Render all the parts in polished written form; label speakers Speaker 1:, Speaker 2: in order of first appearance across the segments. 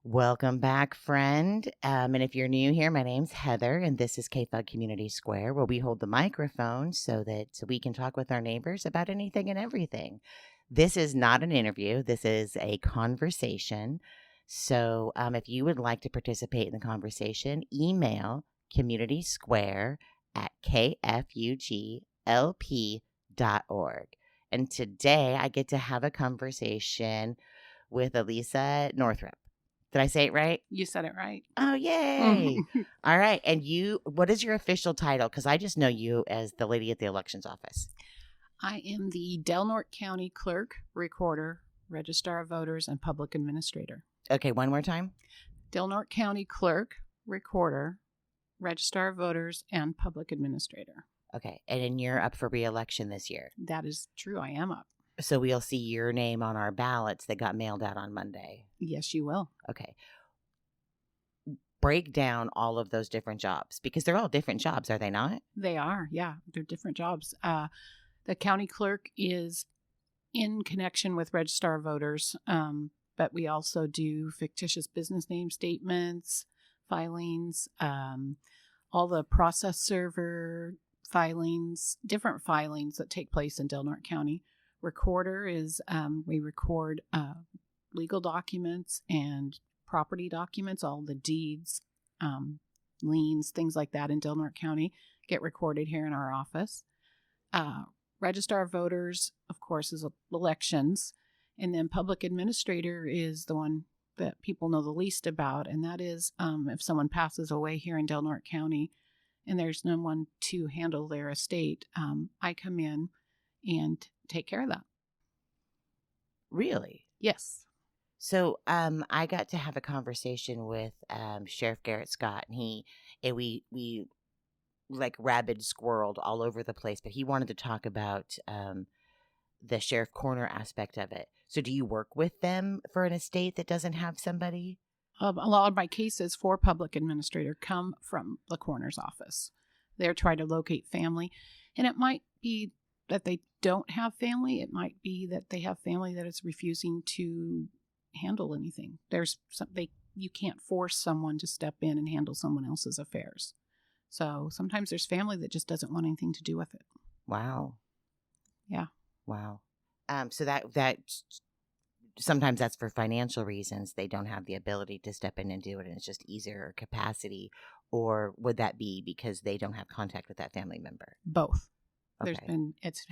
Speaker 1: Welcome back, friend. And if you're new here, my name's Heather, and this is KFUG Community Square, where we hold the microphone so that we can talk with our neighbors about anything and everything. This is not an interview. This is a conversation. So if you would like to participate in the conversation, email communitysquare@kfuglp.org. And today I get to have a conversation with Alissia Northrup. Did I say it right?
Speaker 2: You said it right.
Speaker 1: Oh, yay. All right. And what is your official title? Because I just know you as the lady at the elections office.
Speaker 2: I am the Northrup-County Clerk, Recorder, Registrar of Voters, and Public Administrator.
Speaker 1: Okay, one more time.
Speaker 2: Northrup-County Clerk, Recorder, Registrar of Voters, and Public Administrator.
Speaker 1: Okay. And then you're up for re-election this year.
Speaker 2: That is true. I am up.
Speaker 1: So we'll see your name on our ballots that got mailed out on Monday.
Speaker 2: Yes, you will.
Speaker 1: Okay. Break down all of those different jobs because they're all different jobs, are they not?
Speaker 2: They are. Yeah, they're different jobs. The county clerk is in connection with Registrar of Voters, but we also do fictitious business name statements, filings, all the process server filings, different filings that take place in Del Norte County. Recorder is we record legal documents and property documents, all the deeds, liens, things like that in Del Norte County get recorded here in our office. Registrar of Voters, of course, is elections. And then Public Administrator is the one that people know the least about. And that is if someone passes away here in Del Norte County and there's no one to handle their estate, I come in and take care of that.
Speaker 1: Really?
Speaker 2: Yes.
Speaker 1: So I got to have a conversation with Sheriff Garrett Scott, and we like rabid squirreled all over the place, but he wanted to talk about the sheriff corner aspect of it. So do you work with them for an estate that doesn't have somebody?
Speaker 2: A lot of my cases for Public Administrator come from the coroner's office. They're trying to locate family, and it might be that they don't have family. It might be that they have family that is refusing to handle anything. You can't force someone to step in and handle someone else's affairs. So sometimes there's family that just doesn't want anything to do with it.
Speaker 1: Wow.
Speaker 2: Yeah.
Speaker 1: Wow. So that sometimes that's for financial reasons. They don't have the ability to step in and do it, and it's just easier capacity. Or would that be because they don't have contact with that family member?
Speaker 2: Both.
Speaker 1: Okay.
Speaker 2: It's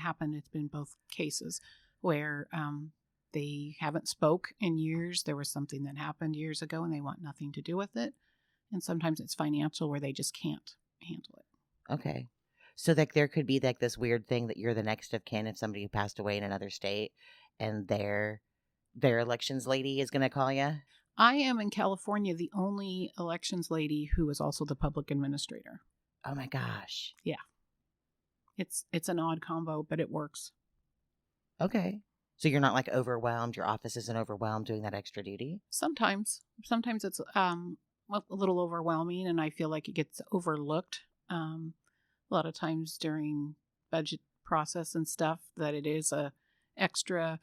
Speaker 2: been both cases where they haven't spoke in years. There was something that happened years ago and they want nothing to do with it. And sometimes it's financial where they just can't handle it.
Speaker 1: Okay. So like there could be like this weird thing that you're the next of kin if somebody who passed away in another state and their elections lady is going to call you?
Speaker 2: I am in California the only elections lady who is also the public administrator.
Speaker 1: Oh my gosh.
Speaker 2: Yeah. It's an odd combo, but it works.
Speaker 1: Okay. So you're not like overwhelmed. Your office isn't overwhelmed doing that extra duty?
Speaker 2: Sometimes it's a little overwhelming, and I feel like it gets overlooked a lot of times during budget process and stuff, that it is a extra,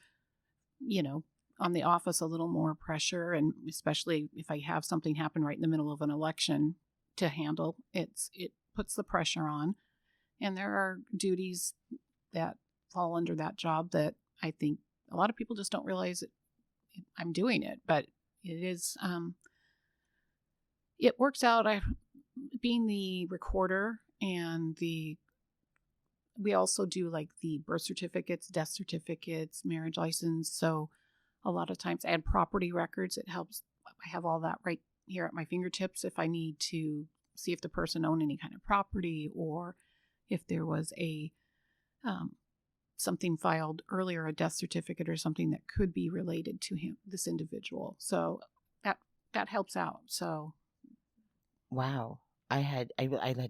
Speaker 2: on the office, a little more pressure. And especially if I have something happen right in the middle of an election to handle, it puts the pressure on. And there are duties that fall under that job that I think a lot of people just don't realize I'm doing it, but it is, it works out. Being the recorder and we also do like the birth certificates, death certificates, marriage license. So a lot of times, and property records, it helps. I have all that right here at my fingertips if I need to see if the person owned any kind of property, or if there was a something filed earlier, a death certificate or something that could be related to this individual. So that helps out. So,
Speaker 1: wow, I had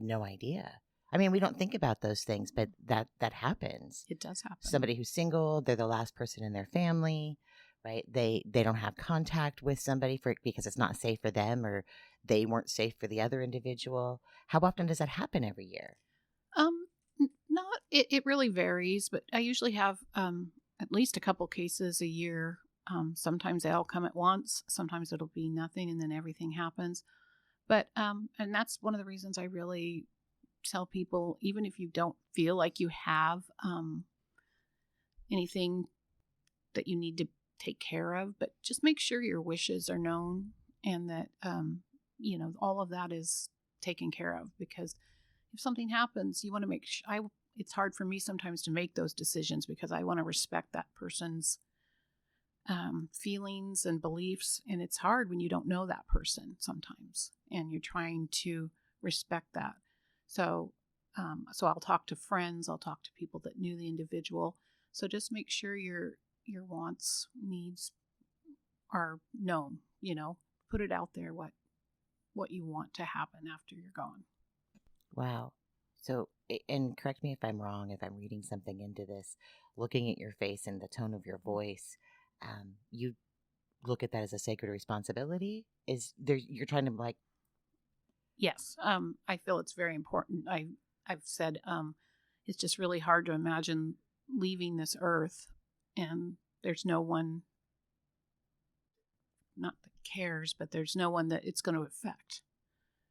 Speaker 1: no idea. I mean, we don't think about those things, but that happens.
Speaker 2: It does happen.
Speaker 1: Somebody who's single, they're the last person in their family, right? They don't have contact with somebody because it's not safe for them, or they weren't safe for the other individual. How often does that happen every year?
Speaker 2: It really varies, but I usually have at least a couple cases a year Sometimes they all come at once. Sometimes it'll be nothing and then everything happens. But, and that's one of the reasons I really tell people, even if you don't feel like you have anything that you need to take care of, but just make sure your wishes are known and that, all of that is taken care of. Because if something happens, you want to make sure, it's hard for me sometimes to make those decisions because I want to respect that person's feelings and beliefs. And it's hard when you don't know that person sometimes and you're trying to respect that. So I'll talk to friends, I'll talk to people that knew the individual. So just make sure your wants, needs are known, put it out there what you want to happen after you're gone.
Speaker 1: Wow. So, and correct me if I'm wrong, if I'm reading something into this, looking at your face and the tone of your voice, you look at that as a sacred responsibility? Is there, you're trying to like...
Speaker 2: Yes. I feel it's very important. I've said, it's just really hard to imagine leaving this earth and there's no one, not that cares, but there's no one that it's going to affect.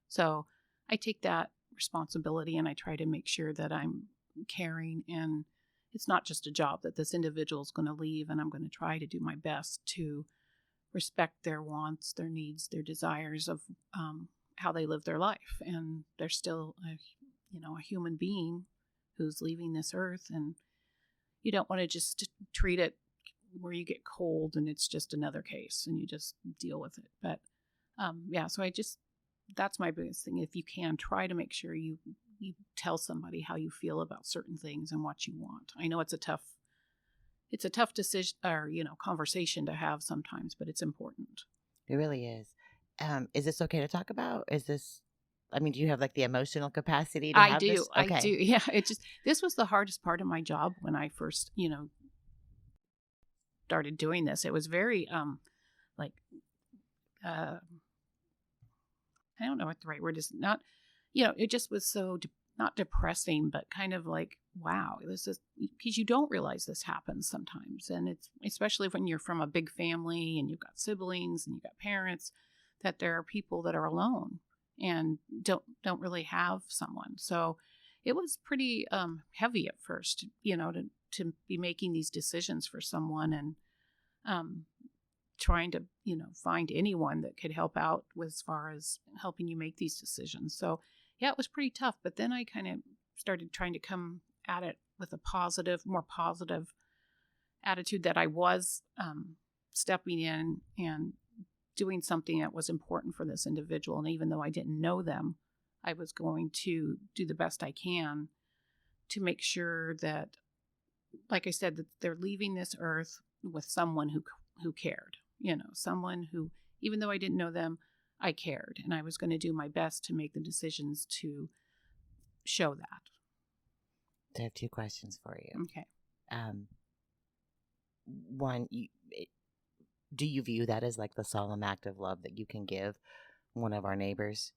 Speaker 2: So I take that responsibility and I try to make sure that I'm caring, and it's not just a job that this individual is going to leave, and I'm going to try to do my best to respect their wants, their needs, their desires of how they live their life. And they're still a human being who's leaving this earth, and you don't want to just treat it where you get cold and it's just another case and you just deal with it. But so that's my biggest thing. If you can, try to make sure you tell somebody how you feel about certain things and what you want. I know it's a tough decision or conversation to have sometimes, but it's important.
Speaker 1: It really is. Is this okay to talk about? Do you have like the emotional capacity to have this? Okay.
Speaker 2: I do. Yeah. This was the hardest part of my job when I first, started doing this. It was very, I don't know what the right word is. Not, it just was so not depressing, but kind of like, wow, this is, because you don't realize this happens sometimes. And it's especially when you're from a big family and you've got siblings and you've got parents, that there are people that are alone and don't really have someone. So it was pretty heavy at first, to be making these decisions for someone and trying to, find anyone that could help out with as far as helping you make these decisions. So yeah, it was pretty tough. But then I kind of started trying to come at it with a more positive attitude, that I was stepping in and doing something that was important for this individual. And even though I didn't know them, I was going to do the best I can to make sure that, like I said, that they're leaving this earth with someone who cared, someone who, even though I didn't know them, I cared. And I was going to do my best to make the decisions to show that.
Speaker 1: I have two questions for you.
Speaker 2: Okay.
Speaker 1: One, do you view that as like the solemn act of love that you can give one of our neighbors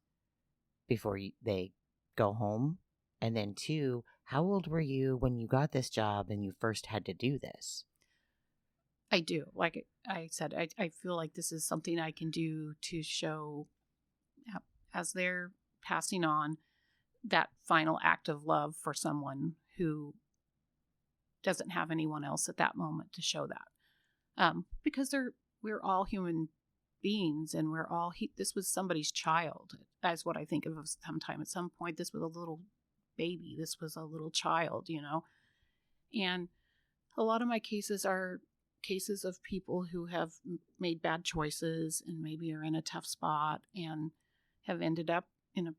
Speaker 1: before they go home? And then two, how old were you when you got this job and you first had to do this?
Speaker 2: I do. Like I said, I feel like this is something I can do to show, as they're passing on, that final act of love for someone who doesn't have anyone else at that moment to show that. Because we're all human beings, and this was somebody's child. That's what I think of sometimes. At some point, this was a little baby. This was a little child, And a lot of my cases are cases of people who have made bad choices and maybe are in a tough spot and have ended up in a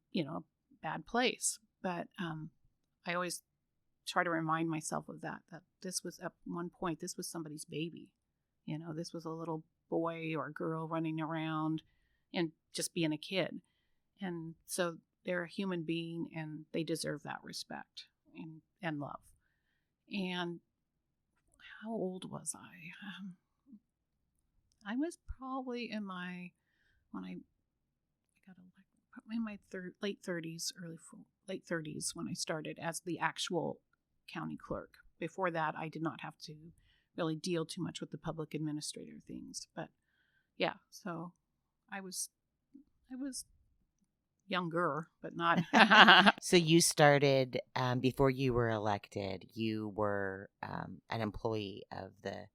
Speaker 2: bad place. But I always try to remind myself of that this was, at one point, this was somebody's baby. This was a little boy or girl running around and just being a kid. And so they're a human being and they deserve that respect and love. And how old was I? I was probably in my late 30s, late 30s when I started as the actual county clerk. Before that, I did not have to really deal too much with the public administrator things. But yeah, so I was younger, but not.
Speaker 1: So you started before you were elected. You were an employee of the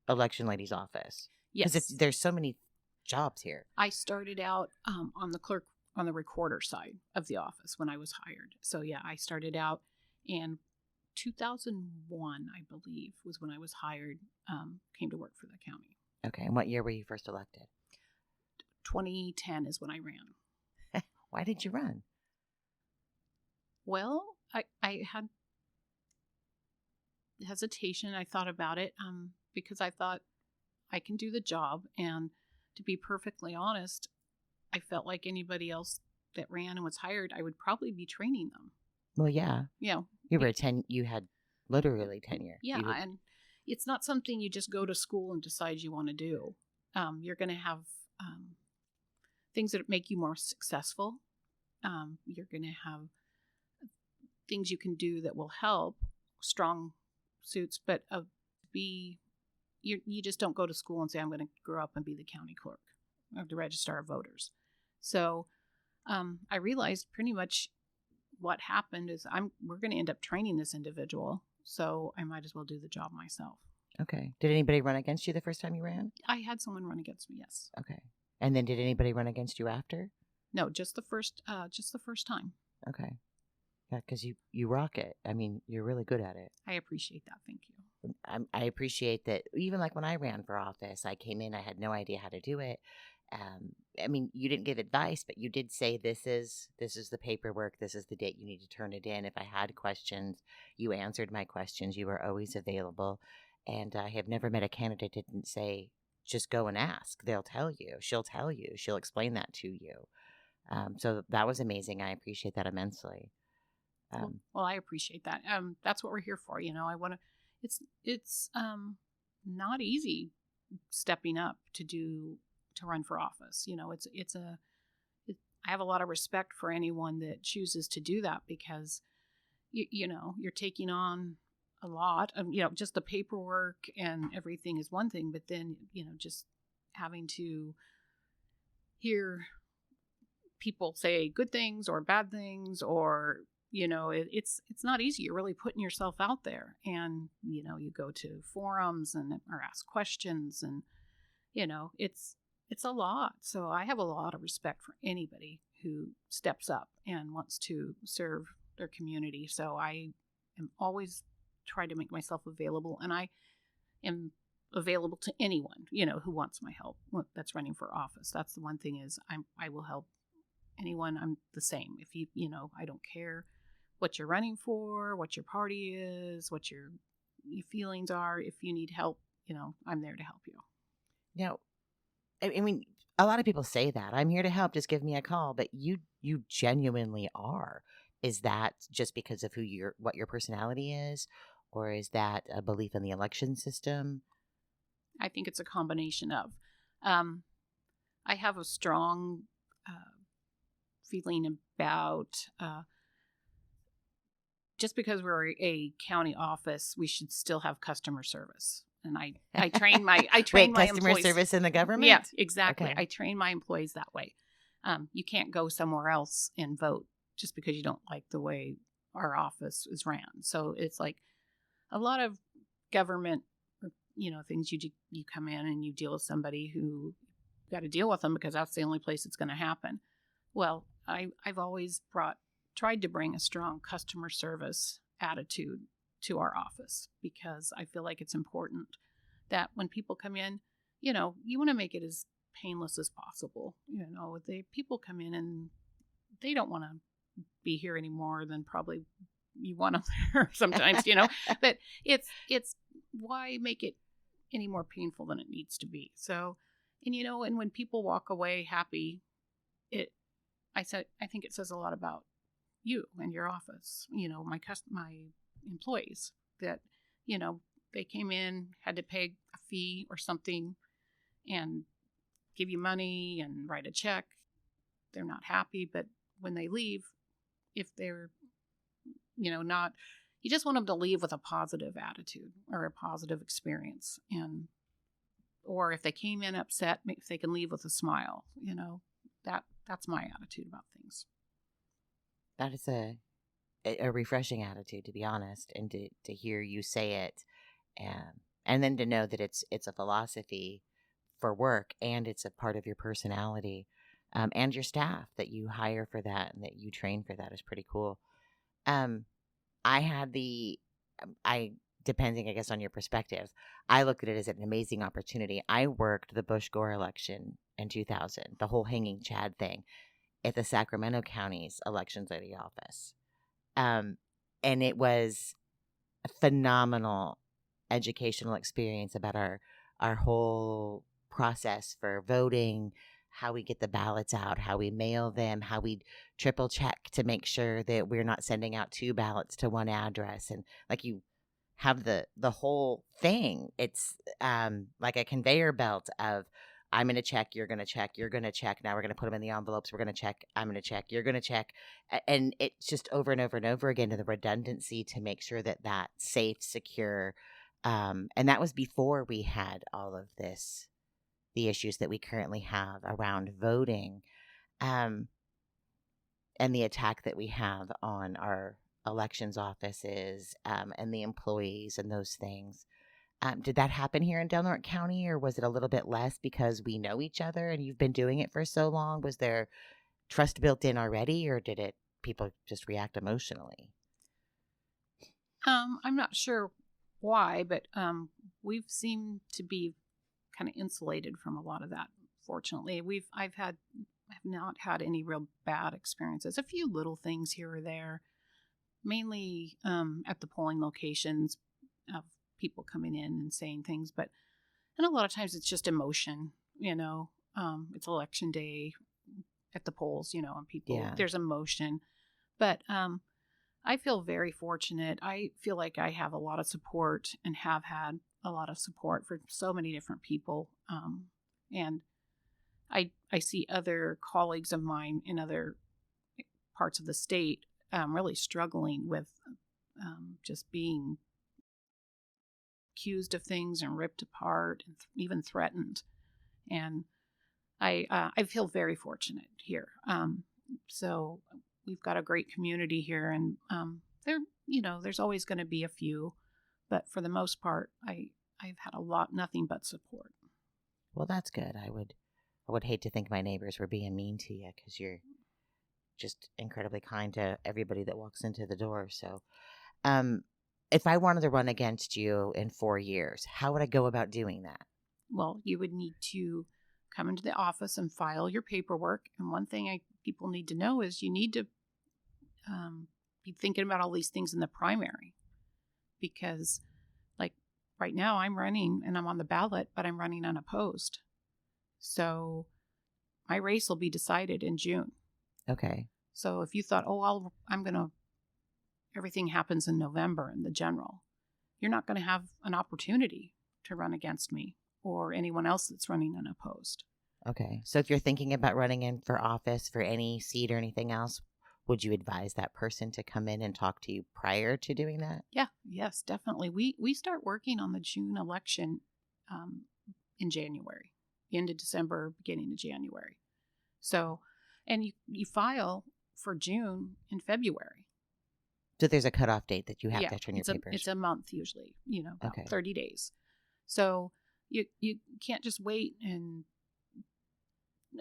Speaker 1: election lady's office.
Speaker 2: Yes,
Speaker 1: Because there's so many jobs here.
Speaker 2: I started out on the recorder side of the office when I was hired. So yeah, I started out in 2001, I believe, was when I was hired. Came to work for the county.
Speaker 1: Okay, and what year were you first elected?
Speaker 2: 2010 is when I ran.
Speaker 1: Why did you run?
Speaker 2: Well, I had hesitation. I thought about it because I thought I can do the job. And to be perfectly honest, I felt like anybody else that ran and was hired, I would probably be training them.
Speaker 1: Well, yeah.
Speaker 2: Yeah.
Speaker 1: You had literally tenure.
Speaker 2: Yeah, and it's not something you just go to school and decide you want to do. You're going to have things that make you more successful. You're going to have things you can do that will help, strong suits, but you just don't go to school and say, I'm going to grow up and be the county clerk or the Registrar of Voters. So I realized pretty much what happened is we're going to end up training this individual, so I might as well do the job myself.
Speaker 1: Okay. Did anybody run against you the first time you ran?
Speaker 2: I had someone run against me, yes.
Speaker 1: Okay. And then did anybody run against you after?
Speaker 2: No, just the first time.
Speaker 1: Okay. Yeah, because you rock it. I mean, you're really good at it.
Speaker 2: I appreciate that. Thank you.
Speaker 1: I appreciate that. Even like when I ran for office, I came in, I had no idea how to do it. I mean, you didn't give advice, but you did say this is the paperwork. This is the date you need to turn it in. If I had questions, you answered my questions. You were always available. And I have never met a candidate that didn't say, just go and ask. They'll tell you. She'll tell you. She'll explain that to you. So that was amazing. I appreciate that immensely.
Speaker 2: Well, I appreciate that. That's what we're here for. I want to. It's not easy stepping up to run for office. I have a lot of respect for anyone that chooses to do that because you're taking on a lot of, just the paperwork and everything is one thing, but then, just having to hear people say good things or bad things or, it's not easy. You're really putting yourself out there and, you go to forums or ask questions and, it's a lot. So I have a lot of respect for anybody who steps up and wants to serve their community. So I am always trying to make myself available, and I am available to anyone, who wants my help that's running for office. That's the one thing is I will help anyone. I'm the same. If I don't care what you're running for, what your party is, what your feelings are. If you need help, I'm there to help you.
Speaker 1: Now, I mean, a lot of people say that. I'm here to help. Just give me a call. But you genuinely are. Is that just because of what your personality is? Or is that a belief in the election system?
Speaker 2: I think it's a combination of. I have a strong feeling about just because we're a county office, we should still have customer service. And I train my
Speaker 1: customer
Speaker 2: employees.
Speaker 1: Service in the government?
Speaker 2: Yeah, exactly.
Speaker 1: Okay.
Speaker 2: I train my employees that way. You can't go somewhere else and vote just because you don't like the way our office is ran. So it's like a lot of government, things you come in and you deal with somebody who got to deal with them because that's the only place it's going to happen. Well, I've always tried to bring a strong customer service attitude to our office because I feel like it's important that when people come in, you want to make it as painless as possible. People come in and they don't want to be here any more than probably you want them there sometimes, but it's why make it any more painful than it needs to be. So, and when people walk away happy, I think it says a lot about you and your office, my employees that, they came in, had to pay a fee or something and give you money and write a check. They're not happy, but when they leave, if they're, not you just want them to leave with a positive attitude or a positive experience. And, or if they came in upset, if they can leave with a smile, that's my attitude about things.
Speaker 1: That is a refreshing attitude, to be honest, and to hear you say it, and then to know that it's a philosophy for work, and it's a part of your personality, and your staff that you hire for that and that you train for that is pretty cool. I had depending, I guess, on your perspective, I looked at it as an amazing opportunity. I worked the Bush-Gore election in 2000, the whole hanging Chad thing, at the Sacramento County's elections lady office. And it was a phenomenal educational experience about our whole process for voting, how we get the ballots out, how we mail them, how we triple check to make sure that we're not sending out 2 ballots to one address. And like, you have the whole thing. It's like a conveyor belt of, I'm going to check, you're going to check, you're going to check. Now we're going to put them in the envelopes. We're going to check, I'm going to check, you're going to check. And it's just over and over and over again, to the redundancy to make sure that that's safe, secure. And that was before we had all of this, the issues that we currently have around voting, and the attack that we have on our elections offices, and the employees and those things. Did that happen here in Del Norte County, or was it a little bit less because we know each other and you've been doing it for so long? Was there trust built in already, or did people just react emotionally?
Speaker 2: I'm not sure why, but we've seemed to be kind of insulated from a lot of that. Fortunately, I have not had any real bad experiences. A few little things here or there, mainly at the polling locations, of people coming in and saying things, and a lot of times it's just emotion. It's election day at the polls, and people, there's emotion. But I feel very fortunate. I feel like I have a lot of support and have had a lot of support for so many different people. And I see other colleagues of mine in other parts of the state really struggling with just being accused of things and ripped apart and even threatened. And I feel very fortunate here. So we've got a great community here, and there's always going to be a few, but for the most part, I've had nothing but support.
Speaker 1: Well, that's good. I would hate to think my neighbors were being mean to you, because you're just incredibly kind to everybody that walks into the door. So, if I wanted to run against you in 4 years, how would I go about doing that?
Speaker 2: Well, you would need to come into the office and file your paperwork. And one thing people need to know is you need to be thinking about all these things in the primary, because like right now I'm running and I'm on the ballot, but I'm running unopposed. So my race will be decided in June.
Speaker 1: Okay.
Speaker 2: So if you thought, everything happens in November in the general, you're not going to have an opportunity to run against me or anyone else that's running unopposed.
Speaker 1: Okay. So if you're thinking about running in for office for any seat or anything else, would you advise that person to come in and talk to you prior to doing that?
Speaker 2: Yeah. Yes, definitely. We start working on the June election in January, the end of December, beginning of January. So, and you file for June in February.
Speaker 1: So there's a cutoff date that you have to turn your papers.
Speaker 2: It's a month usually, about
Speaker 1: Okay.
Speaker 2: 30 days. So you can't just wait and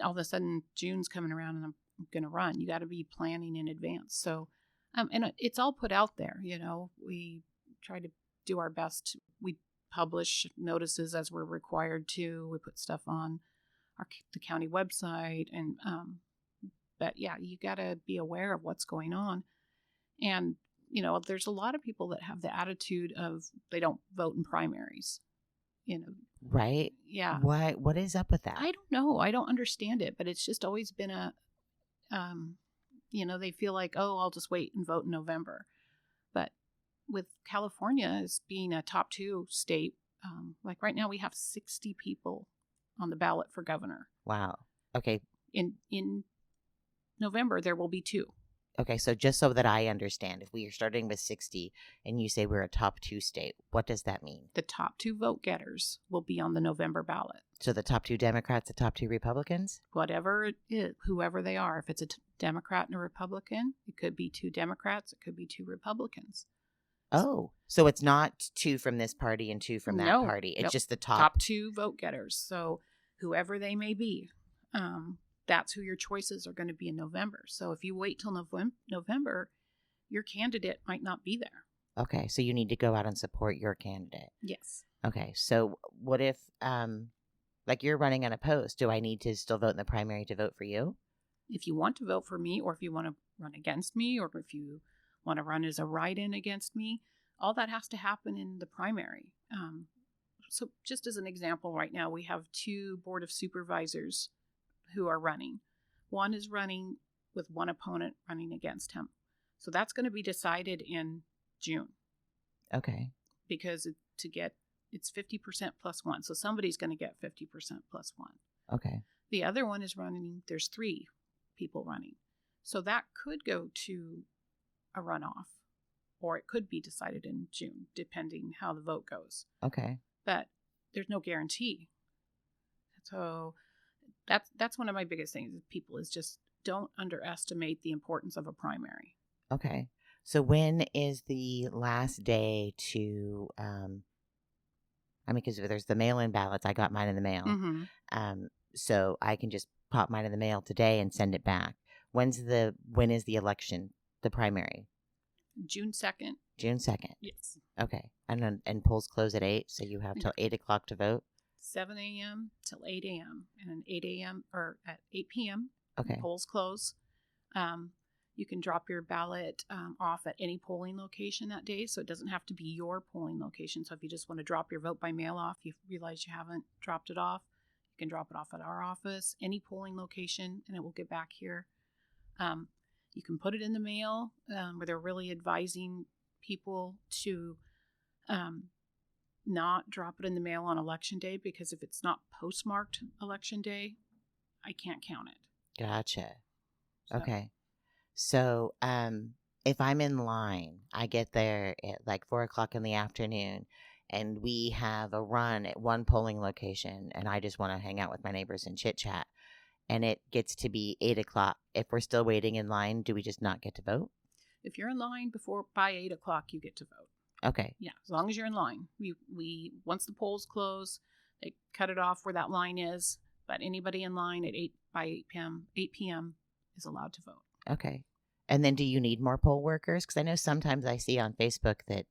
Speaker 2: all of a sudden June's coming around and I'm going to run. You got to be planning in advance. So, and it's all put out there. We try to do our best. We publish notices as we're required to. We put stuff on the county website, and but yeah, you got to be aware of what's going on. And there's a lot of people that have the attitude of they don't vote in primaries.
Speaker 1: Right?
Speaker 2: Yeah.
Speaker 1: What is up with that?
Speaker 2: I don't know. I don't understand it, but it's just always been they feel like, I'll just wait and vote in November. But with California as being a top 2 state, like right now we have 60 people on the ballot for governor.
Speaker 1: Wow. Okay.
Speaker 2: In November, there will be 2.
Speaker 1: Okay, so just so that I understand, if we are starting with 60 and you say we're a top 2 state, what does that mean?
Speaker 2: The top 2 vote getters will be on the November ballot.
Speaker 1: So the top 2 Democrats, the top 2 Republicans?
Speaker 2: Whatever it is, whoever they are. If it's a Democrat and a Republican, it could be 2 Democrats, it could be 2 Republicans.
Speaker 1: Oh, so it's not 2 from this party and 2 from that party. It's just the
Speaker 2: top 2 vote getters. So whoever they may be, that's who your choices are going to be in November. So if you wait till November, your candidate might not be there.
Speaker 1: Okay, so you need to go out and support your candidate.
Speaker 2: Yes.
Speaker 1: Okay, so what if, like you're running unopposed? Do I need to still vote in the primary to vote for you?
Speaker 2: If you want to vote for me, or if you want to run against me, or if you want to run as a write-in against me, all that has to happen in the primary. So just as an example, right now we have 2 Board of Supervisors who are running. One is running with one opponent running against him. So that's going to be decided in June.
Speaker 1: Okay.
Speaker 2: Because it's 50% plus 1. So somebody's going to get 50% plus 1.
Speaker 1: Okay.
Speaker 2: The other one is running, there's 3 people running. So that could go to a runoff, or it could be decided in June, depending how the vote goes.
Speaker 1: Okay.
Speaker 2: But there's no guarantee. So that's one of my biggest things with people is just don't underestimate the importance of a primary.
Speaker 1: Okay. So when is the last day to, because there's the mail-in ballots. I got mine in the mail.
Speaker 2: Mm-hmm.
Speaker 1: So I can just pop mine in the mail today and send it back. When is the election, the primary?
Speaker 2: June 2nd.
Speaker 1: June 2nd.
Speaker 2: Yes.
Speaker 1: Okay. And polls close at 8, so you have till 8 o'clock to vote?
Speaker 2: 7 a.m. till 8 a.m. and 8 a.m. or at 8 p.m.
Speaker 1: Okay.
Speaker 2: Polls close. You can drop your ballot off at any polling location that day, so it doesn't have to be your polling location. So if you just want to drop your vote by mail off, you realize you haven't dropped it off, you can drop it off at our office, any polling location, and it will get back here. You can put it in the mail, where they're really advising people to not drop it in the mail on election day, because if it's not postmarked election day, I can't count it.
Speaker 1: Gotcha. Okay. So, if I'm in line, I get there at like 4 o'clock in the afternoon, and we have a run at one polling location, and I just want to hang out with my neighbors and chit chat, and it gets to be 8 o'clock. If we're still waiting in line, do we just not get to vote?
Speaker 2: If you're in line by 8 o'clock, you get to vote.
Speaker 1: Okay.
Speaker 2: Yeah, as long as you're in line. We once the polls close, they cut it off where that line is. But anybody in line at 8 p.m. is allowed to vote.
Speaker 1: Okay. And then do you need more poll workers? Because I know sometimes I see on Facebook that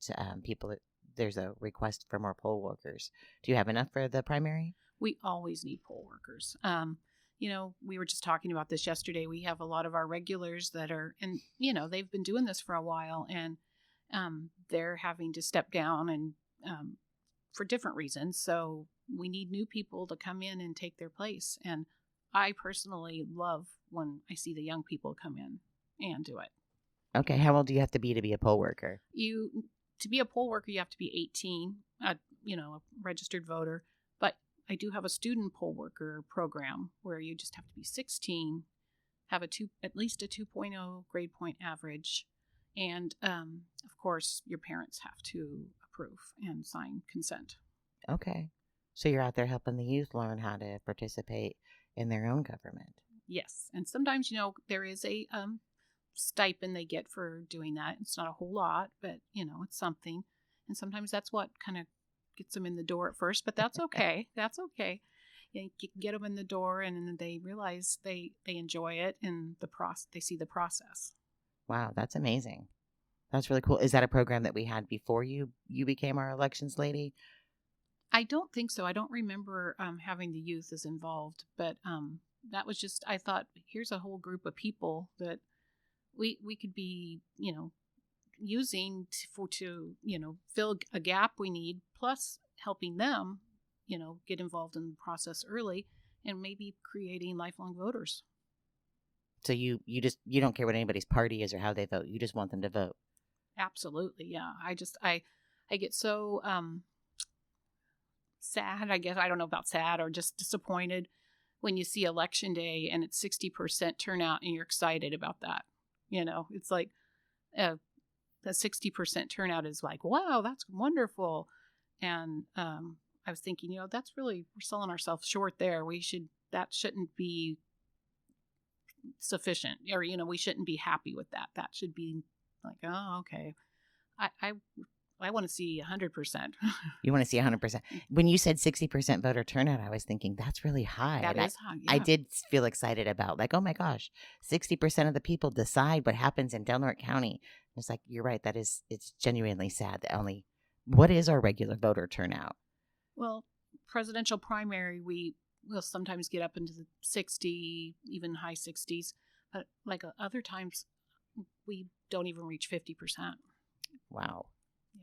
Speaker 1: there's a request for more poll workers. Do you have enough for the primary?
Speaker 2: We always need poll workers. We were just talking about this yesterday. We have a lot of our regulars that are, and, they've been doing this for a while, and they're having to step down and for different reasons. So we need new people to come in and take their place. And I personally love when I see the young people come in and do it.
Speaker 1: Okay. How old do you have to be a poll worker?
Speaker 2: To be a poll worker, you have to be 18, a registered voter. But I do have a student poll worker program where you just have to be 16, have at least a 2.0 grade point average. And, of course, your parents have to approve and sign consent. Okay.
Speaker 1: So you're out there helping the youth learn how to participate in their own government.
Speaker 2: Yes. And sometimes, there is a stipend they get for doing that. It's not a whole lot, but, it's something. And sometimes that's what kind of gets them in the door at first, but that's okay. That's okay. You can get them in the door, and then they realize they enjoy it, and they see the process.
Speaker 1: Wow, that's amazing. That's really cool. Is that a program that we had before you became our elections lady?
Speaker 2: I don't think so. I don't remember having the youth as involved, but that was just, I thought, here's a whole group of people that we could be, using to fill a gap we need, plus helping them, get involved in the process early, and maybe creating lifelong voters.
Speaker 1: So you don't care what anybody's party is or how they vote. You just want them to vote.
Speaker 2: Absolutely. Yeah. I get so sad, I guess. I don't know about sad or just disappointed when you see election day and it's 60% turnout and you're excited about that. It's like a 60% turnout is like, wow, that's wonderful. And I was thinking, that's really, we're selling ourselves short there. That shouldn't be sufficient, or, we shouldn't be happy with that. That should be like, oh, okay. I want to see 100%.
Speaker 1: You want to see 100%. When you said 60% voter turnout, I was thinking that's really high.
Speaker 2: That is high. Yeah.
Speaker 1: I did feel excited about, like, oh my gosh, 60% of the people decide what happens in Del Norte County. It's like, you're right. It's genuinely sad that what is our regular voter turnout?
Speaker 2: Well, presidential primary, we'll sometimes get up into the 60, even high 60s. But like other times, we don't even reach 50%.
Speaker 1: Wow. Yeah.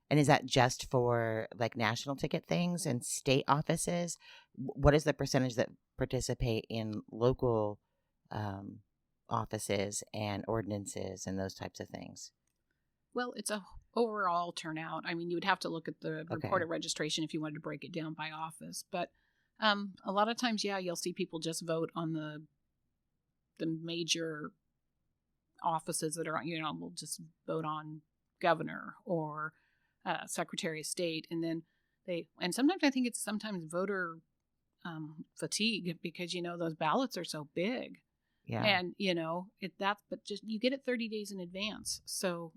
Speaker 1: And is that just for like national ticket things and state offices? What is the percentage that participate in local offices and ordinances and those types of things?
Speaker 2: Well, it's a overall turnout. I mean, you would have to look at the report of registration if you wanted to break it down by office. But a lot of times, you'll see people just vote on the major offices that are, we'll just vote on governor or secretary of state. And then and sometimes I think it's sometimes voter fatigue because, those ballots are so big.
Speaker 1: Yeah.
Speaker 2: And, but just you get it 30 days in advance. So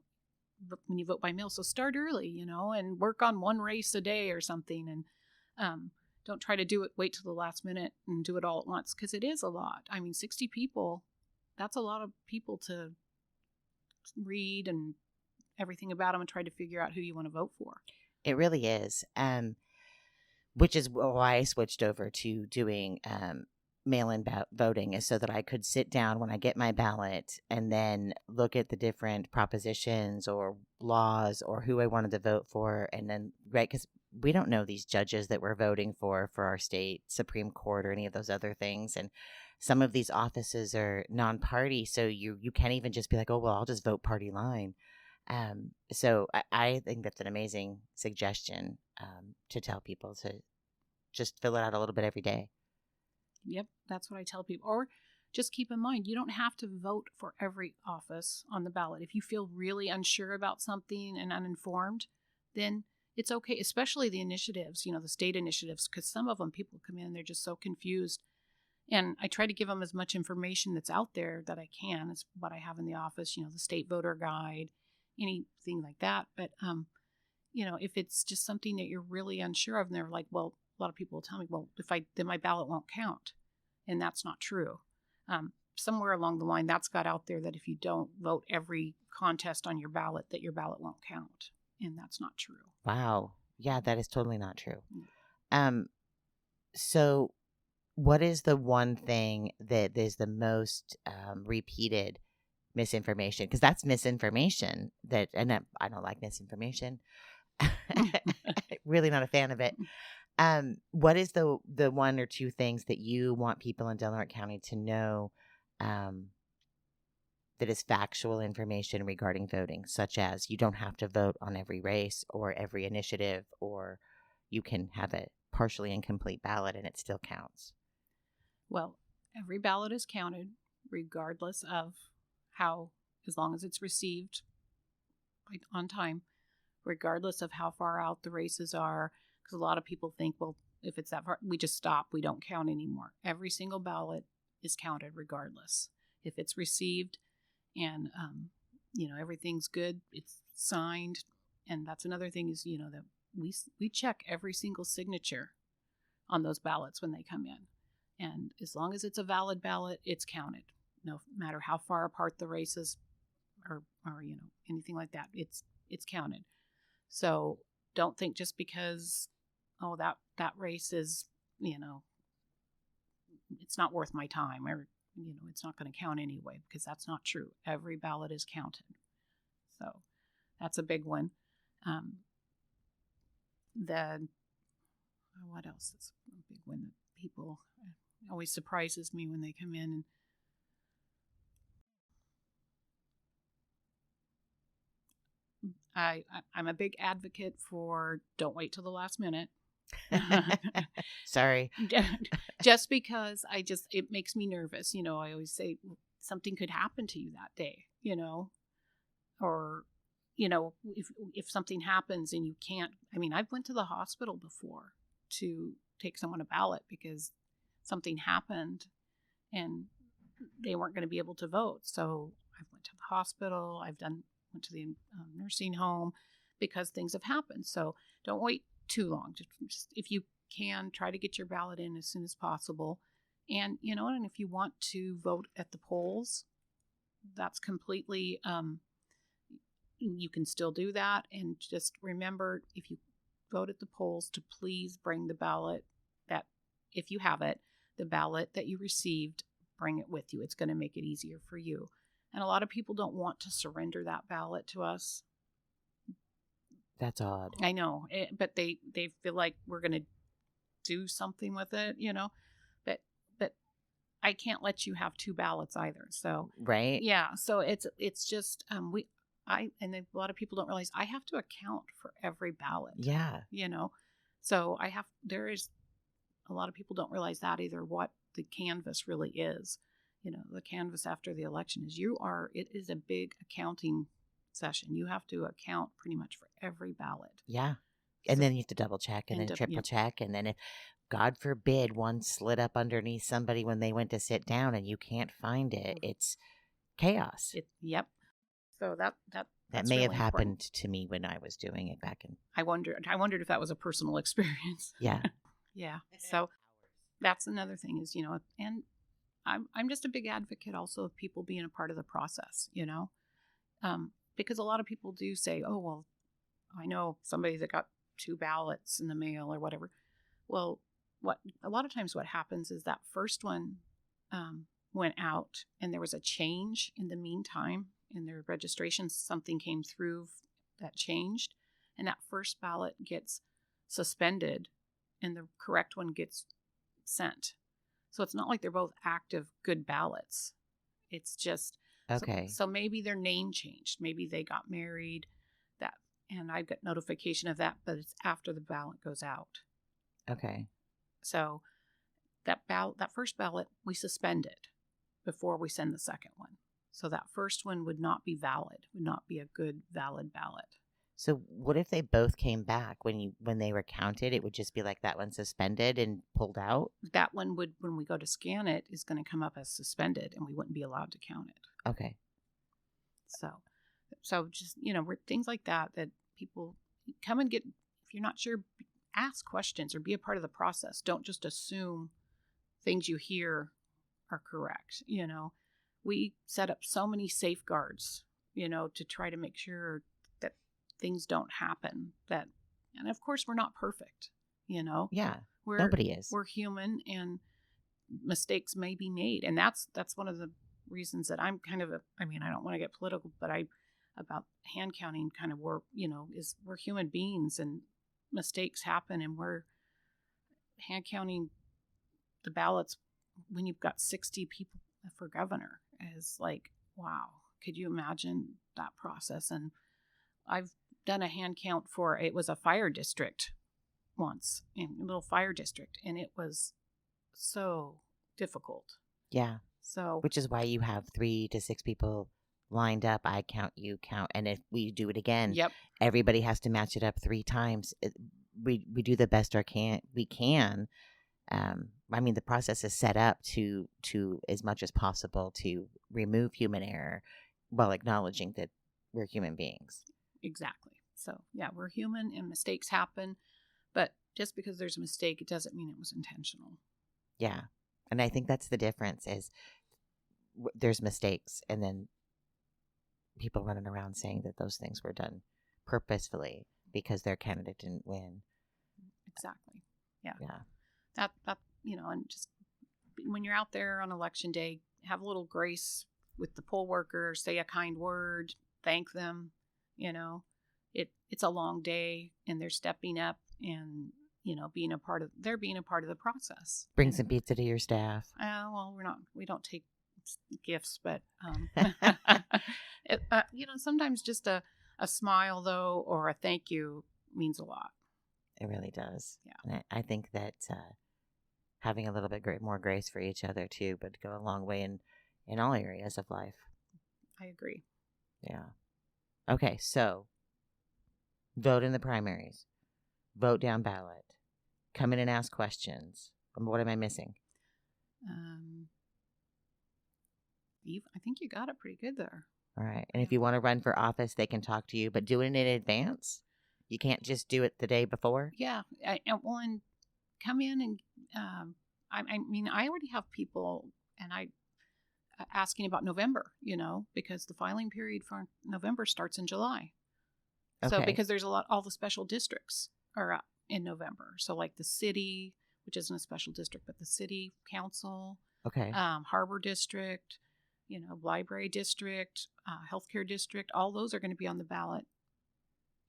Speaker 2: when you vote by mail, so start early, and work on one race a day or something. And don't try to wait till the last minute and do it all at once, because it is a lot. I mean, 60 people, that's a lot of people to read and everything about them and try to figure out who you want to vote for.
Speaker 1: It really is. Which is why I switched over to doing mail-in voting, is so that I could sit down when I get my ballot and then look at the different propositions or laws or who I wanted to vote for. And then, right, because we don't know these judges that we're voting for our state Supreme Court or any of those other things. And some of these offices are non-party, so you can't even just be like, oh, well, I'll just vote party line. So I think that's an amazing suggestion to tell people to just fill it out a little bit every day.
Speaker 2: Yep, that's what I tell people. Or just keep in mind, you don't have to vote for every office on the ballot. If you feel really unsure about something and uninformed, then it's okay, especially the initiatives, the state initiatives, because some of them, people come in, they're just so confused. And I try to give them as much information that's out there that I can. It's what I have in the office, the state voter guide, anything like that. But, if it's just something that you're really unsure of, and they're like, well, a lot of people will tell me, well, then my ballot won't count. And that's not true. Somewhere along the line, that's got out there that if you don't vote every contest on your ballot, that your ballot won't count. And that's not true.
Speaker 1: Wow. Yeah, that is totally not true. So what is the one thing that is the most repeated misinformation? Because that's misinformation and I don't like misinformation. Really not a fan of it. What is the one or two things that you want people in Del Norte County to know that is factual information regarding voting, such as you don't have to vote on every race or every initiative, or you can have a partially incomplete ballot and it still counts?
Speaker 2: Well, every ballot is counted regardless of as long as it's received on time, regardless of how far out the races are. Because a lot of people think, well, if it's that far, we just stop. We don't count anymore. Every single ballot is counted regardless. If it's received and, everything's good, it's signed. And that's another thing is, that we check every single signature on those ballots when they come in. And as long as it's a valid ballot, it's counted. No matter how far apart the races or anything like that, it's counted. So don't think just because, that race is, it's not worth my time, or, it's not going to count anyway, because that's not true. Every ballot is counted. So that's a big one. What else is a big one that people always surprises me when they come in? And I'm a big advocate for don't wait till the last minute.
Speaker 1: Sorry.
Speaker 2: Just because it makes me nervous. I always say something could happen to you that day. or, if something happens and you can't, I've went to the hospital before to take someone a ballot because something happened and they weren't going to be able to vote. So I went to the hospital. Went to the nursing home because things have happened. So don't wait too long. Just if you can, try to get your ballot in as soon as possible. And, and if you want to vote at the polls, that's completely, you can still do that. And just remember, if you vote at the polls, to please bring the ballot that, if you have it, the ballot that you received, bring it with you. It's going to make it easier for you. And a lot of people don't want to surrender that ballot to us.
Speaker 1: That's odd.
Speaker 2: I know, but they feel like we're going to do something with it, But I can't let you have two ballots either. So
Speaker 1: right,
Speaker 2: yeah. So it's just and a lot of people don't realize I have to account for every ballot.
Speaker 1: Yeah.
Speaker 2: So there is a lot of people don't realize that either, what the canvas really is. The canvas after the election it is a big accounting session. You have to account pretty much for every ballot.
Speaker 1: Yeah. And then you have to double check and then triple check. And then if, God forbid, one slid up underneath somebody when they went to sit down and you can't find it, it's chaos.
Speaker 2: Yep. So that
Speaker 1: may
Speaker 2: really
Speaker 1: have happened
Speaker 2: important
Speaker 1: to me when I was doing it back in.
Speaker 2: I wondered if that was a personal experience.
Speaker 1: Yeah.
Speaker 2: Yeah. So that's another thing is, and I'm just a big advocate also of people being a part of the process, because a lot of people do say, oh, well, I know somebody that got 2 ballots in the mail or whatever. Well, a lot of times what happens is that first one went out and there was a change in the meantime in their registration. Something came through that changed, and that first ballot gets suspended and the correct one gets sent. So it's not like they're both active, good ballots. It's just,
Speaker 1: okay.
Speaker 2: So maybe their name changed. Maybe they got married, and I got notification of that, but it's after the ballot goes out.
Speaker 1: Okay.
Speaker 2: So that first ballot, we suspend it before we send the second one. So that first one would not be valid, would not be a good, valid ballot.
Speaker 1: So what if they both came back when they were counted? It would just be like that one suspended and pulled out?
Speaker 2: That one would, when we go to scan it, is going to come up as suspended, and we wouldn't be allowed to count it.
Speaker 1: Okay.
Speaker 2: So just, things like that people come and get. If you're not sure, ask questions or be a part of the process. Don't just assume things you hear are correct. We set up so many safeguards, to try to make sure that things don't happen. And of course, we're not perfect,
Speaker 1: Yeah, nobody is.
Speaker 2: We're human, and mistakes may be made. And that's one of the reasons that I'm kind of I don't want to get political, but about hand counting kind of work, is we're human beings and mistakes happen, and we're hand counting the ballots when you've got 60 people for governor is like, wow, could you imagine that process? And I've done a hand count it was a fire district once, in a little fire district, and it was so difficult.
Speaker 1: Yeah.
Speaker 2: So,
Speaker 1: which is why you have 3 to 6 people lined up. I count, you count, and if we do it again, everybody has to match it up 3 times. We do the best we can. The process is set up to as much as possible to remove human error while acknowledging that we're human beings.
Speaker 2: Exactly. So yeah, we're human and mistakes happen, but just because there's a mistake, it doesn't mean it was intentional.
Speaker 1: Yeah. And I think that's the difference is there's mistakes, and then people running around saying that those things were done purposefully because their candidate didn't win.
Speaker 2: Exactly. Yeah.
Speaker 1: Yeah.
Speaker 2: That and just when you're out there on election day, have a little grace with the poll workers, say a kind word, thank them. It's a long day, and they're stepping up and being a part of the process.
Speaker 1: Bring some pizza to your staff.
Speaker 2: Well, we don't take gifts, but sometimes just a smile though, or a thank you means a lot.
Speaker 1: It really does.
Speaker 2: Yeah.
Speaker 1: And I think that having a little bit more grace for each other too, but go a long way in all areas of life.
Speaker 2: I agree.
Speaker 1: Yeah. Okay, so vote in the primaries, vote down ballot, come in and ask questions. What am I missing?
Speaker 2: I think you got it pretty good there.
Speaker 1: All right. And
Speaker 2: Yeah.
Speaker 1: if you want to run for office, they can talk to you, but do it in advance. You can't just do it the day before.
Speaker 2: Yeah. And come in and I mean, I already have people and I asking about November, because the filing period for November starts in July. So
Speaker 1: Okay.
Speaker 2: because there's all the special districts are up in November. So like the city, which isn't a special district, but the city council,
Speaker 1: Okay.
Speaker 2: harbor district, library district, healthcare district, all those are going to be on the ballot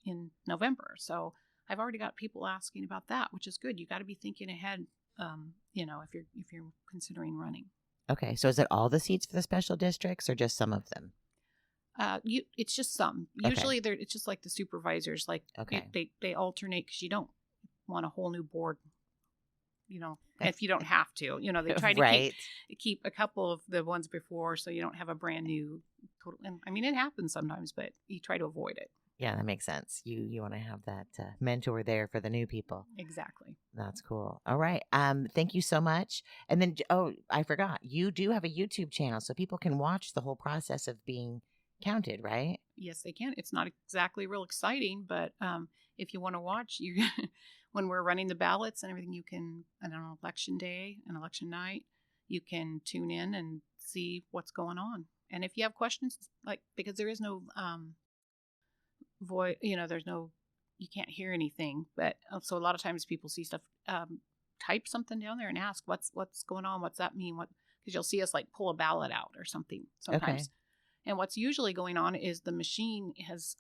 Speaker 2: in November. So I've already got people asking about that, which is good. You got to be thinking ahead, if you're considering running.
Speaker 1: Okay. So is it all the seats for the special districts or just some of them?
Speaker 2: It's just some.
Speaker 1: Okay.
Speaker 2: Usually, it's just like the supervisors. Like
Speaker 1: Okay.
Speaker 2: they alternate because you don't want a whole new board. If you don't have to, they try to
Speaker 1: Right.
Speaker 2: keep a couple of the ones before, so you don't have a brand new total. And I mean, it happens sometimes, but you try to avoid it.
Speaker 1: Yeah, that makes sense. You want to have that mentor there for the new people.
Speaker 2: Exactly.
Speaker 1: That's cool. All right. Thank you so much. And then, I forgot. You do have a YouTube channel, so people can watch the whole process of being counted, right?
Speaker 2: Yes, they can. It's not exactly real exciting, but if you want to watch, you when we're running the ballots and everything, you can, on election day and election night, you can tune in and see what's going on. And if you have questions, because there is no voice, there's no, you can't hear anything. But so a lot of times people see stuff, type something down there and ask, what's going on? What's that mean? Because you'll see us pull a ballot out or something sometimes. Okay. And what's usually going on is the machine has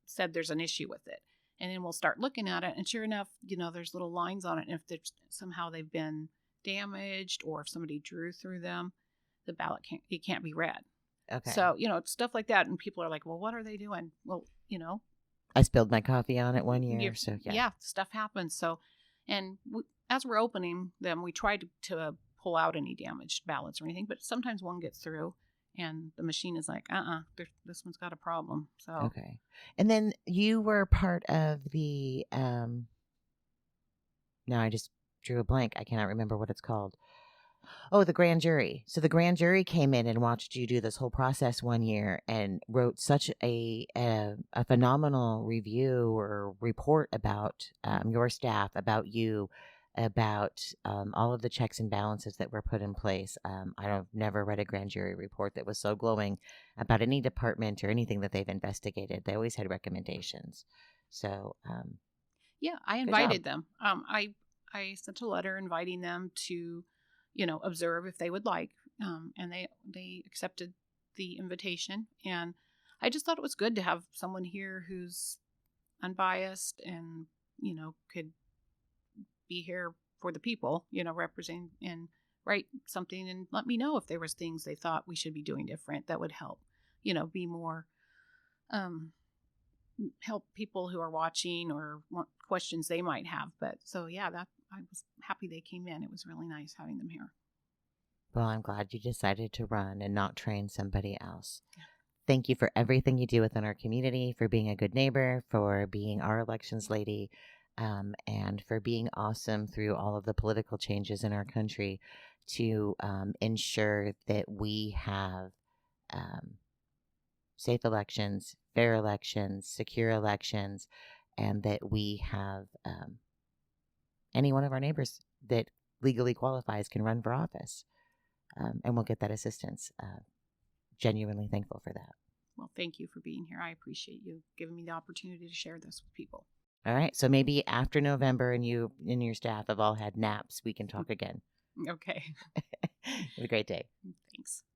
Speaker 2: said there's an issue with it. And then we'll start looking at it. And sure enough, there's little lines on it. And if somehow they've been damaged or if somebody drew through them, the ballot can't be read.
Speaker 1: Okay.
Speaker 2: So, stuff like that. And people are like, well, what are they doing? Well,
Speaker 1: I spilled my coffee on it one year. So, yeah.
Speaker 2: Yeah, stuff happens. So, and as we're opening them, we try to pull out any damaged ballots or anything. But sometimes one gets through. And the machine is like, this one's got a problem. So
Speaker 1: okay. And then you were part of the now I just drew a blank. I cannot remember what it's called. Oh, the grand jury. So the grand jury came in and watched you do this whole process one year and wrote such a phenomenal review or report about your staff, about you, about all of the checks and balances that were put in place. I've never read a grand jury report that was so glowing about any department or anything that they've investigated. They always had recommendations. So,
Speaker 2: yeah, I invited them. I sent a letter inviting them to, observe if they would like, and they accepted the invitation. And I just thought it was good to have someone here who's unbiased and could be here for the people, represent and write something and let me know if there was things they thought we should be doing different that would help, be more, help people who are watching or want questions they might have. But so, yeah, I was happy they came in. It was really nice having them here.
Speaker 1: Well, I'm glad you decided to run and not train somebody else. Yeah. Thank you for everything you do within our community, for being a good neighbor, for being our elections lady, and for being awesome through all of the political changes in our country to ensure that we have safe elections, fair elections, secure elections, and that we have any one of our neighbors that legally qualifies can run for office. And we'll get that assistance. Genuinely thankful for that.
Speaker 2: Well, thank you for being here. I appreciate you giving me the opportunity to share this with people.
Speaker 1: All right. So maybe after November and you and your staff have all had naps, we can talk again.
Speaker 2: Okay.
Speaker 1: Have a great day.
Speaker 2: Thanks.